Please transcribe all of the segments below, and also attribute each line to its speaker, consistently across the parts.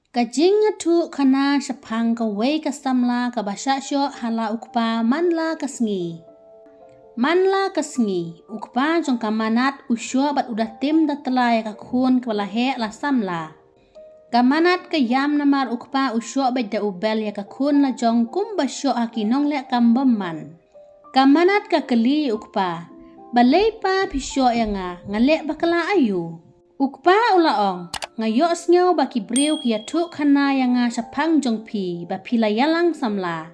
Speaker 1: Kajing tu kana sepang ka wei ka samla ka basha syo hala ukpa manla kasngi. Manla kasngi ukpa jong kamanat usyo bat udah tim datlay ka kun ka balahe la samla. Kamanat ka yam namar ukpa usyo bat da ubel ya ka kun la jong kum basyo akinong le kambaman. Kamanat ka keli ukpa balay pa pisyo ya ngale bakala ayu. Ukpa ulaong ngayo snyo baki briu kia tuk kana yang sepang jong pi ba pila yalang samla.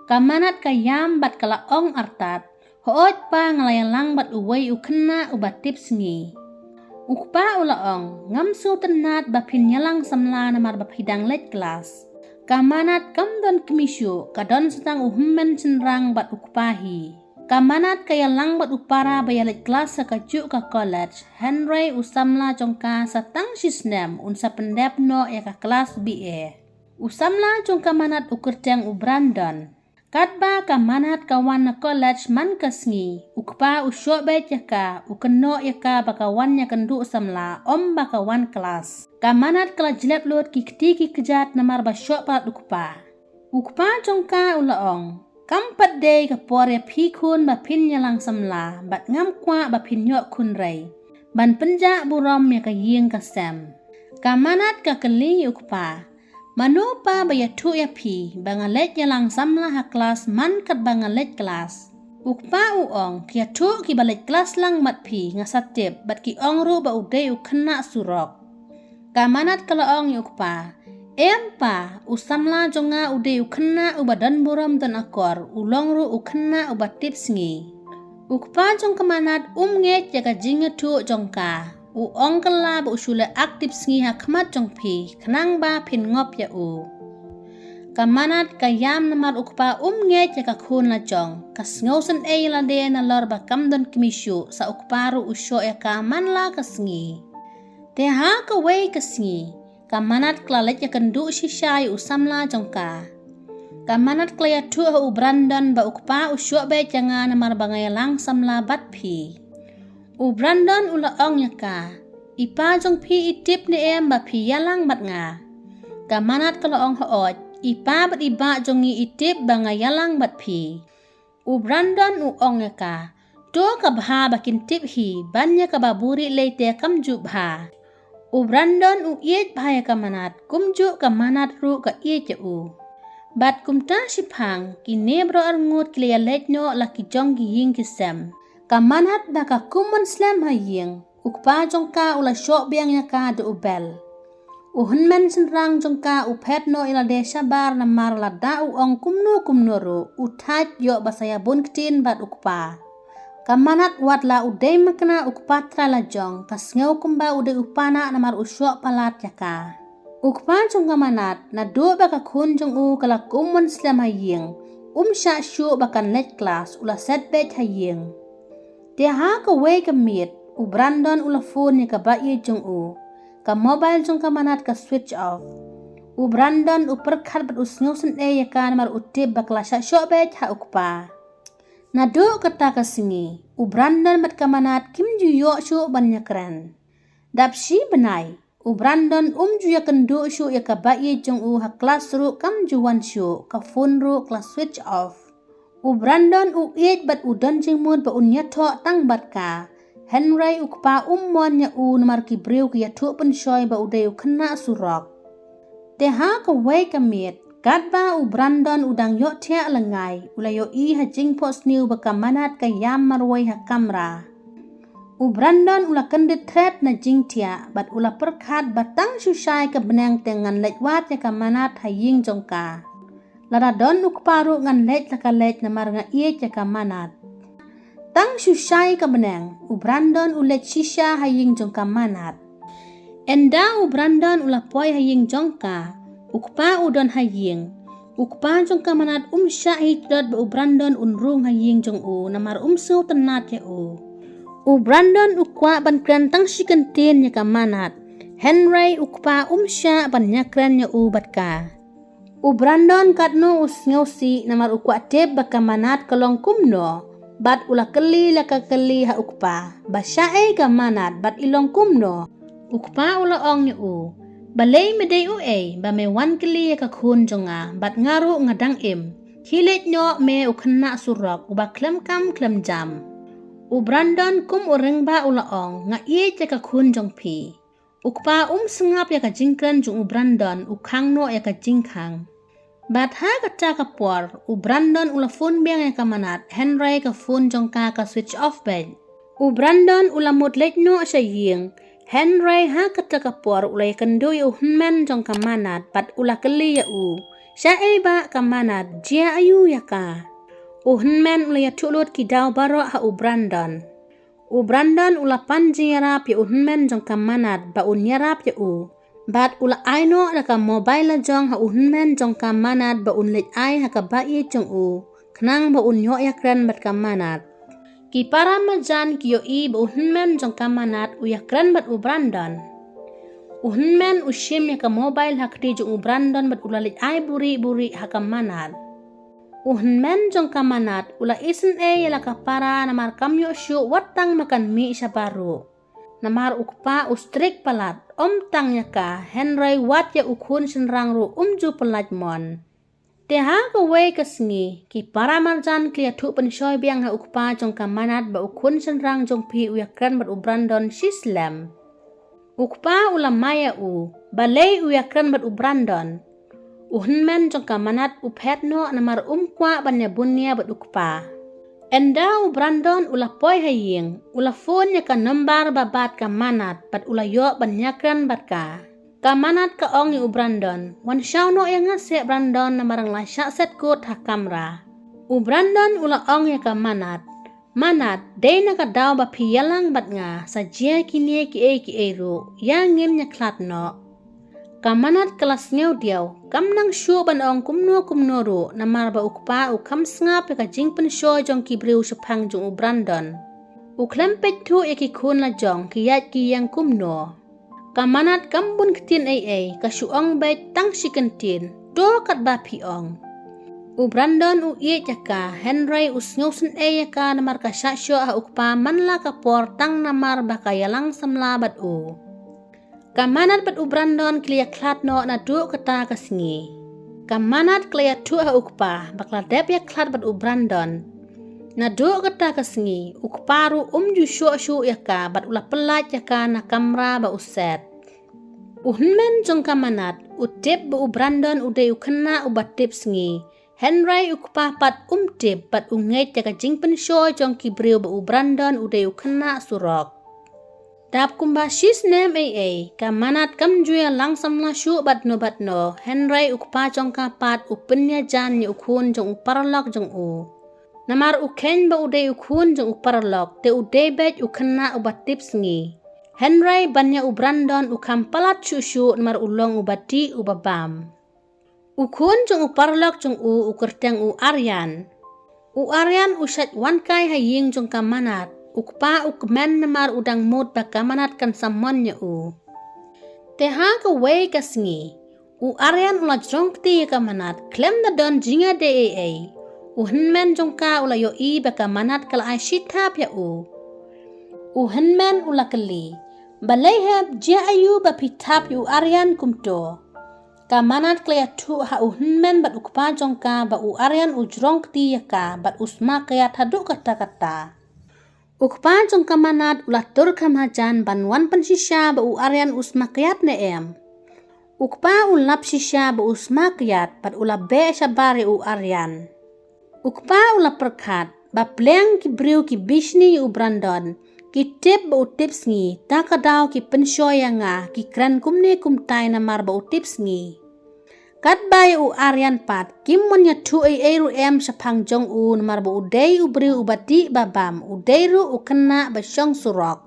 Speaker 1: Kamanat ka yam bat kala ong artat hoot pa ngalayalang bat uway ukena ubatip sngi. Ukpa ulaong ngamsu tenat ba pinyalang samla namar ba hidang let kelas. Kamanat kamdon kemisyu kadon setang uhummen senrang bat ukpahi. Kamanat kaya lang bat upara bayalit kelas sa kajuk ka college, Henry usamla jongka sa tang sisnem unsa pendepno ya ka kelas BA. Usamla jongka manat ukerteng ubrandon. Katba kamanat kawan na college man kasngi, ukpa usyo bet ya ka, ukeno ya ka bakawan ya kendu usamla om bakawan kelas. Kamanat kala jilep lut kikti kejat namar basyo palat ukpa. Ukpa jongka ulaong. Kampat day ka pore pikun ba pinyalang samla bat ngam kwa ba pinyok kun ray ban penja burom ya ka ying ka sem kamanat ka keli ukpa manupa ba ya tu ya pi bangalet yalang samla ha kelas man kat bangalet kelas ukpa uong kia tu ki balet kelas lang mat pi ngasatip bat ki ong ru ba uday ukena surok kamanat kala ong ukpa empa usamla jonga ude ukena ubadan buram dan akor ulong ru ukena ubatip sngi. Ukpa jong kamanat nget jaga jinga tu jongka. Uong kala ba usule aktif sngi hakmat jong pi kenang ba pin ngop ya u. Kamanat kayam namar ukpa nget jaga kun la jong. Kasngausan la de na lor ba kamdon kimisyu sa ukparu usyo ya kaman la kasngi. Teha ka wei kasngi. Kamanat klalet ya kendu shishay usamla jongka. Kamanat klaya tu ha ubrandon ba ukpa usyo be jangan namar bangayalang samla bat pi. Ubrandon ula ong ya ka. Ipa jong pi itip ni em ba pi yalang bat nga. Kamanat kala ong hoot. Ipa bat iba jongi itip bangayalang bat pi. Ubrandon ong ya ka. Tu ka bha bakin tip hi banya ka baburi leite kamju bha. Ubrandon iet bahaya kamanat kumju kamanat ru ka iet ya u. Bat kumta sipang kine bro arngut kliya letnyo laki jong giying kisem. Kamanat baka kuman slam haying ukpa jongka ula syok biang ya ka de ubel. Uhunmen senrang jongka upet no ila de sabar namar lada uong kumno ru utat yo basaya bun ketin bat ukpa. Kamanat watla udai makna ukpatra la jong kasngau kumba udai upana namar usyok palat yaka. Ukpa jong kamanat na do baka kun jong u kala kumun slam haying sya syuk bakan let kelas ula setbet haying. Teha ka wei kamit ubrandon ula phone ya ka bayi jong u ka mobile jong kamanat ka switch off. Ubrandon uperkhat bat usngau sen yaka namar utip bakla syok bet ha ukpa. Nado kata kasingi, ubrandon mat kamanat kim juyo syuk banyakran. Dapsi benai, ubrandon juya kendu syuk ya kabayi jong u ha kelas ru kam juwan syuk, ka phone ru kelas switch off. Ubrandon iet bat udon jingmud ba unyato tang bat ka. Henry ukpa mon ya u namar kibriu ki ya tuk pensyoy ba uday ukena surok. Teha ka wei kamit. Katba ubrandon udang yok tiak lengai, ulayo i ha jingpo sniu bakamanat ka yam marway ha kamera. Ubrandon ula kendit threat na jing tiak, bat ula perkat batang susay ka benang tengan lejwat ya kamanat ha ying jongka. Laradon ukparu ngan lej laka lej na marga iet ya kamanat. Tang susay ka benang, ubrandon ulet shisha ha ying jongka manat. Enda ubrandon ula poy ha ying jongka. Ukpa udon haying. Ukpa jong kamanat sya hitdot ba ubrandon unrung haying jong u namar su tenat ya u. Ubrandon ukwa ban krantang sikentin ya kamanat. Henry ukpa sya ban nyakran ya u bat ka. Ubrandon katno usngausi namar ukwa tip ba kamanat kalong kumno. Bat ula keli laka keli ha ukpa. Basyae kamanat bat ilong kumno. Ukpa ula ong ya u. Balay medey ba me wan kili ka kun jonga bat ngaru ngadang Hilit nyo me ukena surok uba klem kam klem jam. Brandon kum urengba ulaong nga iye ka kun jong pi. Ukpa sengap ya ka jingkren jong Brandon ukang no ya ka jingkang. Bat ha kata kapor Brandon ula phone biang ya ka manat Henry ka phone jong ka switch off bed. Brandon ula mutlet no asya ying. Henry ha kata kapor ula yakendo ya hunmen jong ka manat bat ula keli ya Siya ba ka manat jia ayu ya ka. Hunmen ula ya tulut ki daw baro ha Brandon. Brandon ula panji yarap ya hunmen jong ka manat ba yarap ya Bat ula aino da ka mobile jong ha hunmen jong ka manat ba lit ay ha ka bayi jong Kenang ba yo ya kren bat ka manat. Ki para majan ki yo ba hunmen jong ka manat ya kren bat Brandon. Hunmen shim ya ka mobile ha kti jong Brandon bat ula lit ay buri ha ka manat. Hunmen jong ka manat ula isen ya la ka para namar kamyo syu watang makan mi siya baru. Namar ukpa ustrik palat tang ya ka Henry wat ya ukun senrang ru ju pelat mon. Te ha ka way kasngi ki para marjan klia tu penshoy biang ha ukpa jong ka manat ba ukun senrang jong pi ya kran bat Brandon sislam. Ukpa ula maya balay ya kran bat Brandon. Hunmen jong ka manat pet no namar kwa banya bunya bat ukpa. Enda Brandon ula poy haying ula phone ya ka number babat ka manat bat ula yo banyakran bat ka. Ka manat ka ong Brandon wan shaw no yang ngase Brandon namarang lasya set kot ha kamera. Brandon ula ong ya ka manat. Manat day na ka daw ba piyalang bat nga sa jia kini ki ero yang ngim nya klat no. Kamanat kelas ngeu diaw kam nang shu ban ong kumno ru namar ba ukpa kam sngap ka jingpen sho jong ki breu sepang jong Brandon. Klem pet tu ki kun la jong ki yat ki yang kumno. Kamanat kam bun ktin ka shu ong bet tang sikentin do kat ba pi ong. Brandon ye jaka Henry ngeu sen ka namar ka sha sho ha ukpa man la ka por tang namar ba ka yalang samla bat Kamanat bat Brandon klia klat no na du kata kasngi. Kamanat klia tu ha ukpa bakla dep ya klat bat Brandon. Na du kata kasngi ukparu ju shu ya ka bat ula pelat ya ka na kamera ba uset. Hunmen jong kamanat utip ba Brandon uday ukena ubat tip sngi. Henry ukpa pat tip bat unget ya ka jingpen sho jong ki breu ba Brandon uday ukena surok. Dap kumba shis nem kamanat kam juya langsam la shu bat no Henry ukpa jong ka pat upenya jan ni ukun jong uparlok jong Namar uken ba uday ukun jong uparlok te uday bet ukena ubat tips ngi. Henry banya Brandon ukam palat shushu namar ulong ubati ubabam. Ukun jong uparlok jong ukerteng Aryan. Aryan usat wankai haying jong kamanat. Ukpa ukmen namar udang mut bakamanat kan samonnya Te ha ka way kasngi. Aryan ula jong kti kamanat klem na don jinga de Hunmen jong ka ula yo bakamanat kala ay shitap ya Hunmen ula kali. Balayhab jia ayu bapitap Aryan kumto. Kamanat kaya tu ha Hunmen bat ukpa jong ka ba Aryan ujrong kti ya ka bat usma kaya haduk kata-kata. Ukpa jong kamanat ulatur kamajan banwan pensisya ba Aryan usmakyat na Ukpa ulap sisya ba usmakyat pat ulap be sabari Aryan. Ukpa ulap perkat ba pleng ki briu ki bishni Brandon ki tip ba utips ngi takadaw ki pensyoya nga ki kran kumne kumtay na mar ba utips ngi. Kat bay Aryan pat kimon ya tu ru sa pangjong namar ba uday ubri ubati babam uday ru ukena ba syong surok.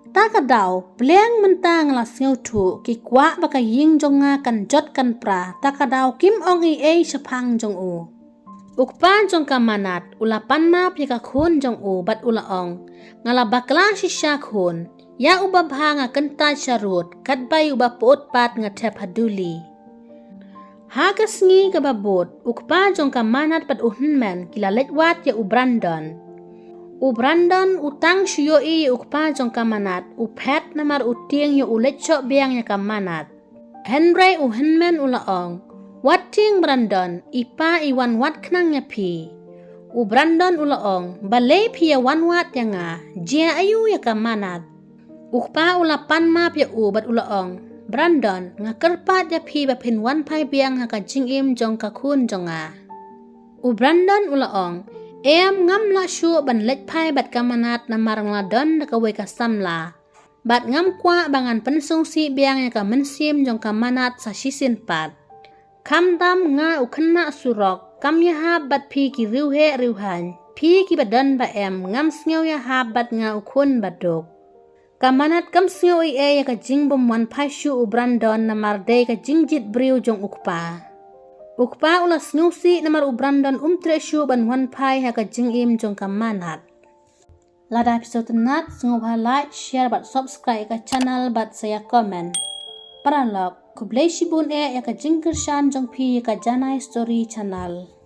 Speaker 1: Takadaw pleng mentang las ngeu tu ki kwa ba ka ying jong nga kan jot kan pra takadaw kim ong sa pangjong Ukpa jong kamanat ulapan map ya ka kun jong bat ulaong ngala bakla sisya kun ya ubabha nga kenta syarut kat bay ubapot pat nga tep haduli. Hagas ngi kababot ukpa jong kamanat pat Hunmen kilalet wat ya Brandon. Brandon utang shuyo ukpa jong kamanat upet namar uting yo ulet chok biang ya kamanat. Henry u henmen ulaong. Wating Brandon ipa iwan wat knang nyapi. U Brandon ulaong balay pia wan wat yanga jia ayu ya kamanat. Ukpa ulapan ma pia u bat ulaong. Brandon ngakerpat yapi bapin wan pai biang haka jingim jong kakun jonga. U Brandon ulaong ngam la syu ban lech pai bat kamanat na marang ladon na kawe kasamla. Bat ngam kwa bangan pensung si biang ya ka mensim jong kamanat sa sisin pat. Kam dam nga ukena surok kam ya hab bat pi ki riuhe riuhan. Pi ki badan ba ngam sngaw ya hab bat nga ukun badok. Kamanat kam sngaw ya ka jingbom wan pai syu u Brandon na marday ka jingjit briu jong ukpa. Ukpa ula sngaw si na mar u Brandon tre syu ban wan pai ha ka jingim jong kamanat. Lada episode nat sungguh like, share, bat subscribe ke channel, bat saya komen. Paralog, kublai shibun ya ka jingkir shan jong pi ka janai story channel.